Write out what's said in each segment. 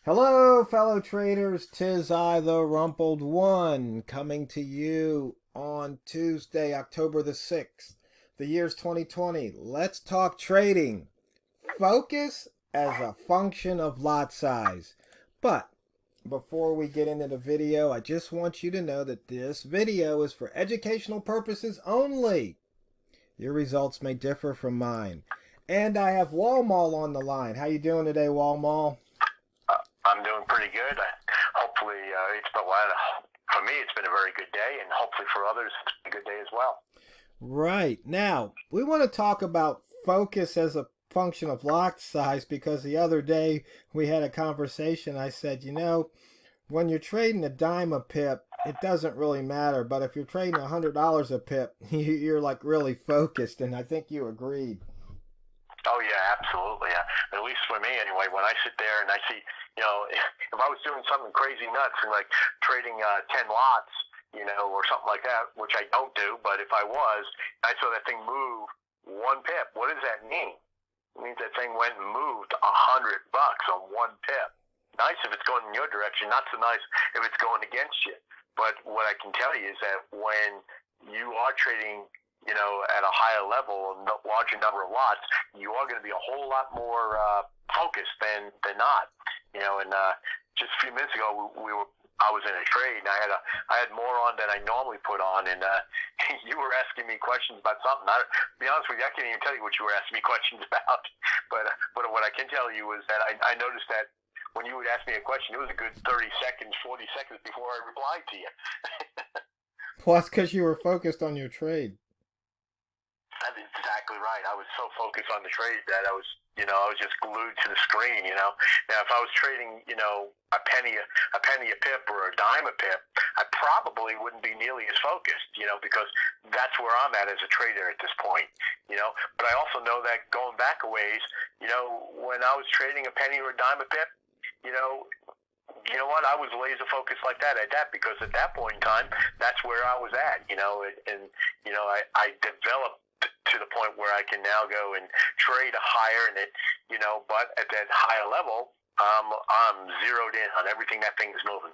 Hello, fellow traders. 'Tis I, the Rumpled One, coming to you on Tuesday, October the 6th. The year's 2020. Let's talk trading. Focus as a function of lot size. But before we get into the video, I just want you to know that this video is for educational purposes only. Your results may differ from mine. And I have Walmall on the line. How you doing today, Walmall? I'm doing pretty good. Hopefully, it's been for me. It's been a very good day, and hopefully for others, it's been a good day as well. Right. Now, we want to talk about focus as a function of lot size because the other day we had a conversation. I said, when you're trading a dime a pip, it doesn't really matter. But if you're trading $100 a pip, you're like really focused. And I think you agreed. Oh, yeah, absolutely. At least for me, anyway, when I sit there and I see, if I was doing something crazy nuts and like trading 10 lots, or something like that, which I don't do, but if I was, I saw that thing move one pip. What does that mean? It means that thing went and moved $100 on one pip. Nice if it's going in your direction, not so nice if it's going against you. But what I can tell you is that when you are trading, at a higher level, a larger number of lots, you are going to be a whole lot more focused than not. And just a few minutes ago, I was in a trade, and I had more on than I normally put on, and you were asking me questions about something. To be honest with you, I can't even tell you what you were asking me questions about. But what I can tell you is that I noticed that when you would ask me a question, it was a good 30 seconds, 40 seconds before I replied to you. Well, that's because you were focused on your trade. That's exactly right. I was so focused on the trade that I was just glued to the screen. Now, if I was trading, a penny a pip or a dime a pip, I probably wouldn't be nearly as focused, because that's where I'm at as a trader at this point, But I also know that going back a ways, when I was trading a penny or a dime a pip, you know what? I was laser focused like that because at that point in time, that's where I was at, and I developed to the point where I can now go and trade higher in it, but at that higher level, I'm zeroed in on everything that thing is moving.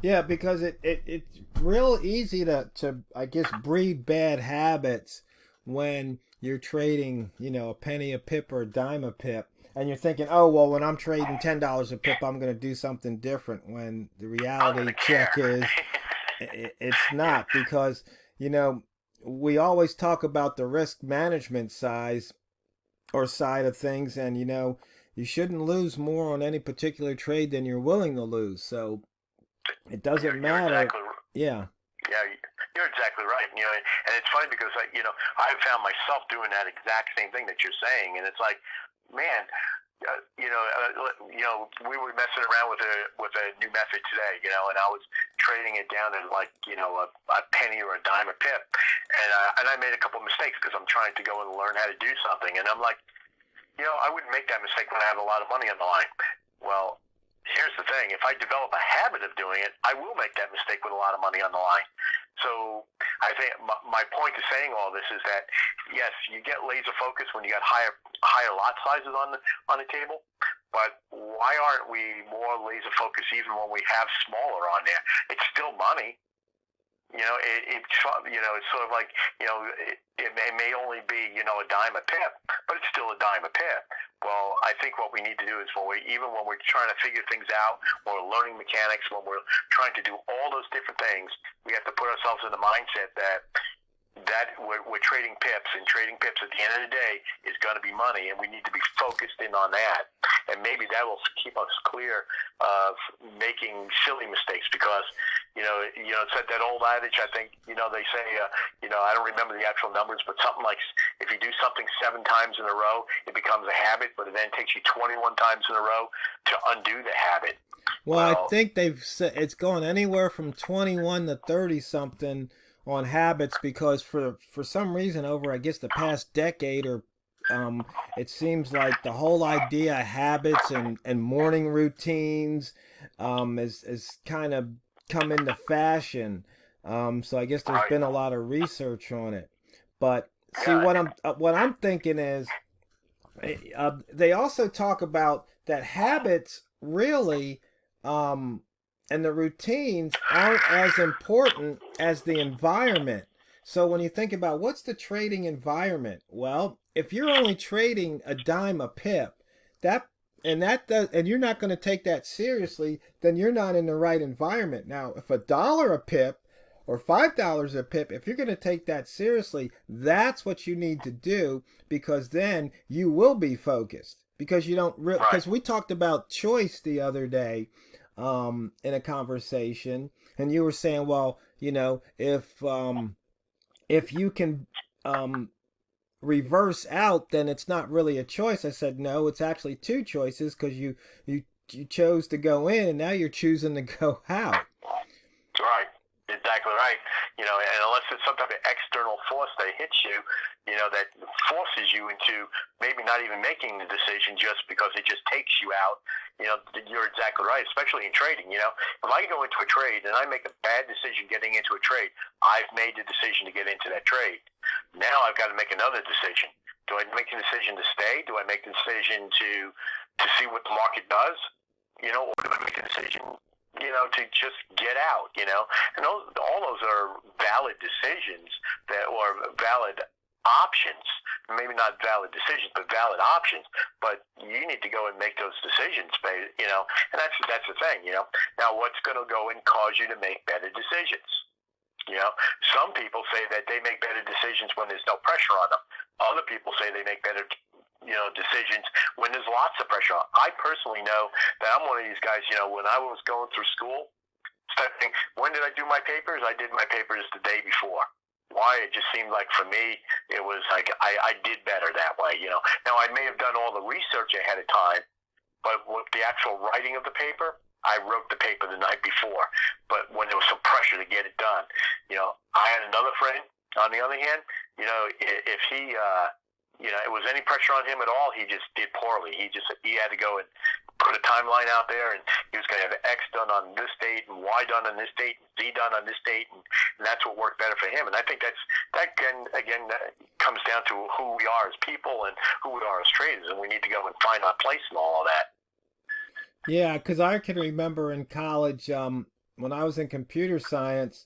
Yeah, because it's real easy to I guess breed bad habits when you're trading, a penny a pip or a dime a pip. And you're thinking, oh, well, when I'm trading $10 a pip, I'm going to do something different. When the reality check is it's not, because, we always talk about the risk management side of things. And, you shouldn't lose more on any particular trade than you're willing to lose. So it doesn't matter. Exactly, yeah. Yeah, you're exactly right. And it's funny because, I found myself doing that exact same thing that you're saying. And it's like, man, we were messing around with a new method today, and I was trading it down at like, a penny or a dime a pip, and I made a couple of mistakes because I'm trying to go and learn how to do something, and I'm like, I wouldn't make that mistake when I have a lot of money on the line. Well, here's the thing: if I develop a habit of doing it, I will make that mistake with a lot of money on the line. So I think my point to saying all this is that yes, you get laser focused when you got higher lot sizes on the table, but why aren't we more laser focused even when we have smaller on there? It's still money. It's sort of like, it may only be, a dime a pip, but it's still a dime a pip. Well, I think what we need to do is even when we're trying to figure things out, when we're learning mechanics, when we're trying to do all those different things, we have to put ourselves in the mindset that we're trading pips, and trading pips at the end of the day is going to be money, and we need to be focused in on that. And maybe that will keep us clear of making silly mistakes because, it's that old adage, I think, they say, I don't remember the actual numbers, but something like if you do something 7 times in a row, it becomes a habit, but it then takes you 21 times in a row to undo the habit. Well, I think they've said it's gone anywhere from 21 to 30 something on habits, because for some reason over, I guess, the past decade or it seems like the whole idea of habits and morning routines is kind of come into fashion. So I guess there's been a lot of research on it. But see, what I'm thinking is they also talk about that habits really, and the routines aren't as important as the environment. So when you think about what's the trading environment, well, if you're only trading a dime a pip, that and you're not going to take that seriously, then you're not in the right environment. Now, if $1 a pip or $5 a pip, if you're going to take that seriously, that's what you need to do, because then you will be focused. Because you don't because we talked about choice the other day, in a conversation, and you were saying, well, if you can reverse out, then it's not really a choice. I said, no, it's actually two choices, because you chose to go in, and now you're choosing to go out. Right. Exactly right. And unless it's some type of external force that hits you, that forces you into maybe not even making the decision just because it just takes you out, you're exactly right, especially in trading. If I go into a trade and I make a bad decision getting into a trade, I've made the decision to get into that trade. Now I've got to make another decision. Do I make the decision to stay? Do I make the decision to see what the market does? Or do I make the decision to just get out, and all those are valid decisions or valid options. Maybe not valid decisions, but valid options. But you need to go and make those decisions, and that's the thing, Now, what's going to go and cause you to make better decisions? Some people say that they make better decisions when there's no pressure on them. Other people say they make better decisions when there's lots of pressure on. I personally know that I'm one of these guys, when I was going through school, studying, when did I do my papers? I did my papers the day before. Why? It just seemed like for me, it was like I did better that way, Now, I may have done all the research ahead of time, but with the actual writing of the paper, I wrote the paper the night before. But when there was some pressure to get it done, I had another friend, on the other hand, if he, it was any pressure on him at all, he just did poorly. He had to go and put a timeline out there, and he was going to have X done on this date, and Y done on this date, and Z done on this date, and that's what worked better for him. And I think that comes down to who we are as people and who we are as traders, and we need to go and find our place in all of that. Yeah, because I can remember in college, when I was in computer science,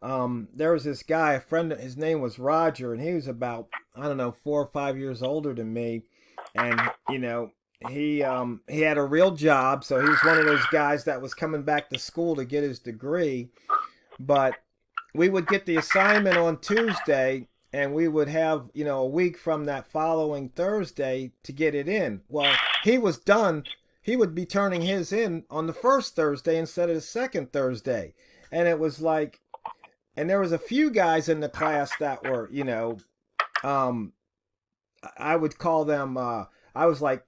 there was this guy, a friend, his name was Roger, and he was about, I don't know, 4 or 5 years older than me. And, he had a real job. So he was one of those guys that was coming back to school to get his degree. But we would get the assignment on Tuesday, and we would have, a week from that following Thursday to get it in. Well, he was done. He would be turning his in on the first Thursday instead of the second Thursday. And it was like, and there was a few guys in the class that were, I would call them, I was like,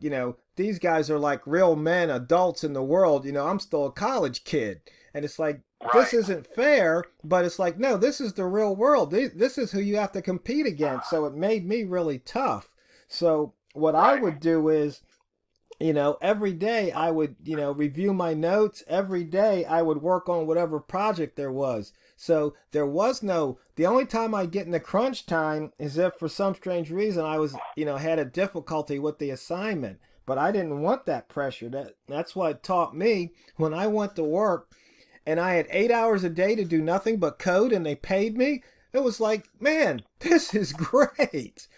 these guys are like real men, adults in the world. I'm still a college kid. And it's like, this isn't fair, but it's like, no, this is the real world. This is who you have to compete against. So it made me really tough. So what I would do is, every day I would, review my notes. Every day I would work on whatever project there was. So there was the only time I get in the crunch time is if for some strange reason I was, had a difficulty with the assignment. But I didn't want that pressure. That's what it taught me when I went to work and I had 8 hours a day to do nothing but code, and they paid me. It was like, man, this is great.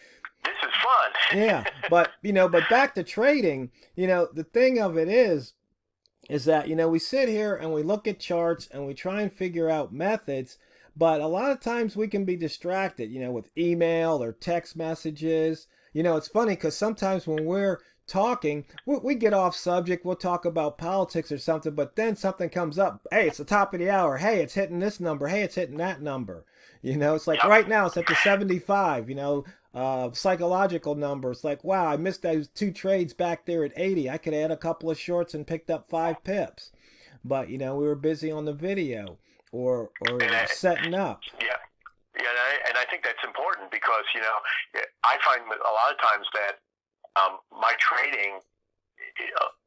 This is fun. Yeah, but back to trading, the thing of it is that, we sit here and we look at charts and we try and figure out methods, but a lot of times we can be distracted, with email or text messages. It's funny because sometimes when we're talking, we get off subject, we'll talk about politics or something, but then something comes up. Hey, it's the top of the hour. Hey, it's hitting this number. Hey, it's hitting that number. It's like right now it's at the 75, psychological numbers. Like, wow, I missed those 2 trades back there at 80. I could add a couple of shorts and picked up 5 pips. But, we were busy on the video or setting up. Yeah. Yeah, and I think that's important because, I find a lot of times that my trading,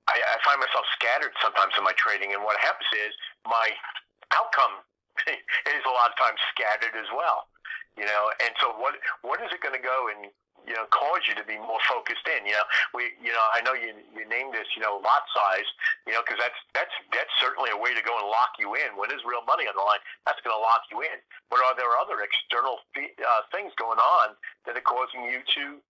I find myself scattered sometimes in my trading, and what happens is my outcome is a lot of times scattered as well, and so what is it going to go and cause you to be more focused in. I know you named this, lot size, because that's certainly a way to go and lock you in. When there's real money on the line, that's going to lock you in. But are there other external things going on that are causing you to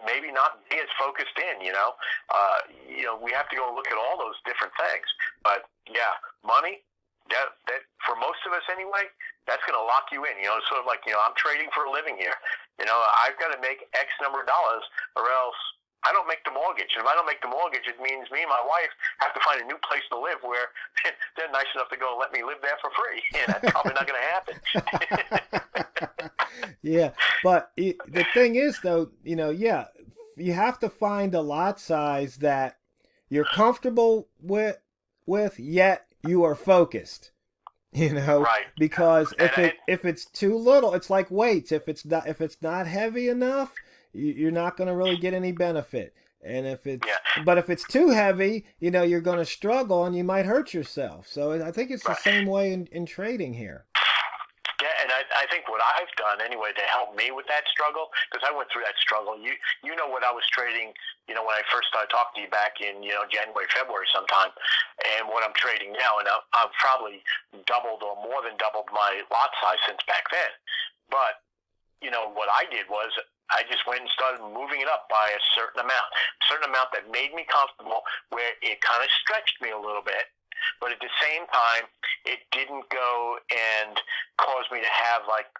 maybe not be as focused in? We have to go and look at all those different things. But yeah, money, that for most of us anyway, that's going to lock you in. It's sort of like, I'm trading for a living here. I've got to make X number of dollars, or else I don't make the mortgage. And if I don't make the mortgage, it means me and my wife have to find a new place to live where they're nice enough to go and let me live there for free. And that's probably not going to happen. Yeah, but the thing is, though, you have to find a lot size that you're comfortable with, yet you are focused. Right. Because if it's too little, it's like weights. If it's not heavy enough, you're not going to really get any benefit. And but if it's too heavy, you're going to struggle and you might hurt yourself. So I think it's the same way in trading here. Yeah, and I think what I've done anyway to help me with that struggle, because I went through that struggle. You know what I was trading, when I first started talking to you back in, January, February sometime, and what I'm trading now, and I've probably doubled or more than doubled my lot size since back then. But, what I did was I just went and started moving it up by a certain amount that made me comfortable, where it kind of stretched me a little bit. But at the same time, it didn't go and cause me to have like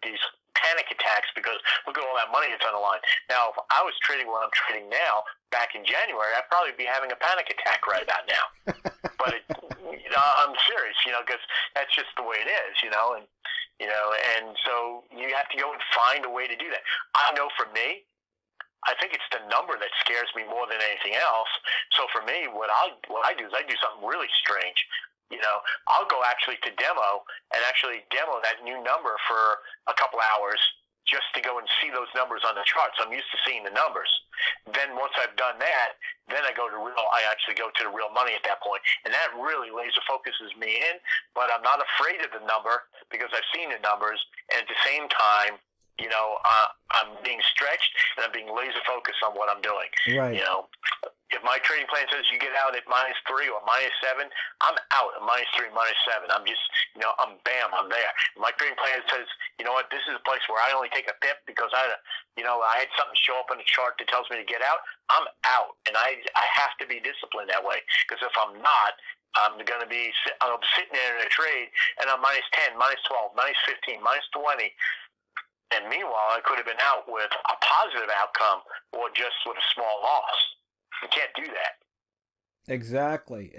these panic attacks, because look at all that money that's on the line. Now, if I was trading what I'm trading now back in January, I'd probably be having a panic attack right about now. But I'm serious, because that's just the way it is, and so you have to go and find a way to do that. I know for me, I think it's the number that scares me more than anything else. So for me, what I do is I do something really strange. I'll go actually to demo and actually demo that new number for a couple hours just to go and see those numbers on the chart. So I'm used to seeing the numbers. Then once I've done that, then I actually go to the real money at that point. And that really laser focuses me in, but I'm not afraid of the number because I've seen the numbers. And at the same time, I'm being stretched and I'm being laser focused on what I'm doing. Right. If my trading plan says you get out at -3 or -7, I'm out at -3, -7. I'm just, I'm there. If my trading plan says, this is a place where I only take a pip because I had something show up on the chart that tells me to get out, I'm out. And I have to be disciplined that way, because if I'm not, I'm sitting there in a trade and I'm -10, -12, -15, -20. And meanwhile, I could have been out with a positive outcome or just with a small loss. You can't do that. Exactly.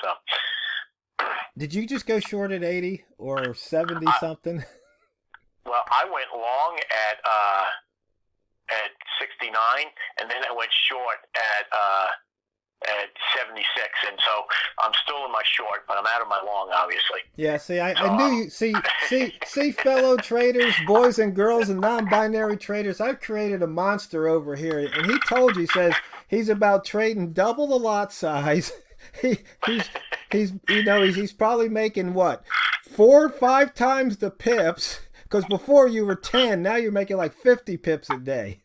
So, did you just go short at 80 or 70 something? Well, I went long at 69, and then I went short at 76, and so I'm still in my short, but I'm out of my long, obviously. Yeah, see, I knew you. See, fellow traders, boys and girls, and non-binary traders, I've created a monster over here, and he told you, he says he's about trading double the lot size. He's probably making what, 4 or 5 times the pips, because before you were 10, now you're making like 50 pips a day.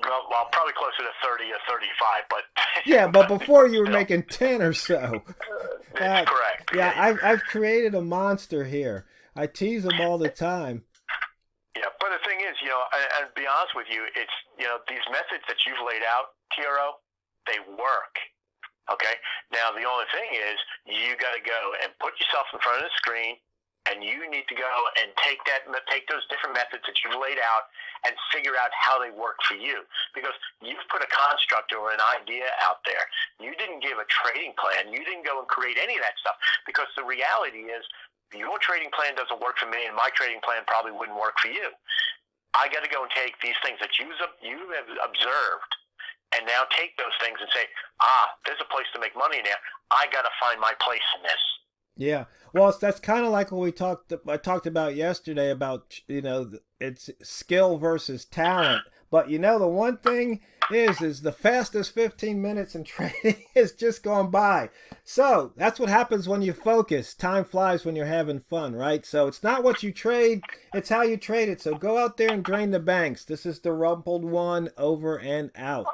Well, probably closer to 30 or 35, but... Yeah, but before you were making 10 or so. That's correct. Yeah, I've created a monster here. I tease them all the time. Yeah, but the thing is, and to be honest with you, it's, these methods that you've laid out, TRO, they work. Okay? Now, the only thing is, you got to go and put yourself in front of the screen, and you need to go and take those different methods that you've laid out and figure out how they work for you. Because you've put a construct or an idea out there. You didn't give a trading plan. You didn't go and create any of that stuff. Because the reality is, your trading plan doesn't work for me, and my trading plan probably wouldn't work for you. I got to go and take these things that you have observed, and now take those things and say, there's a place to make money now. I got to find my place in this. Yeah, well, that's kind of like what I talked about yesterday about, it's skill versus talent. But the one thing is the fastest 15 minutes in trading has just gone by. So that's what happens when you focus. Time flies when you're having fun, right? So it's not what you trade, it's how you trade it. So go out there and drain the banks. This is the Rumpled One, over and out.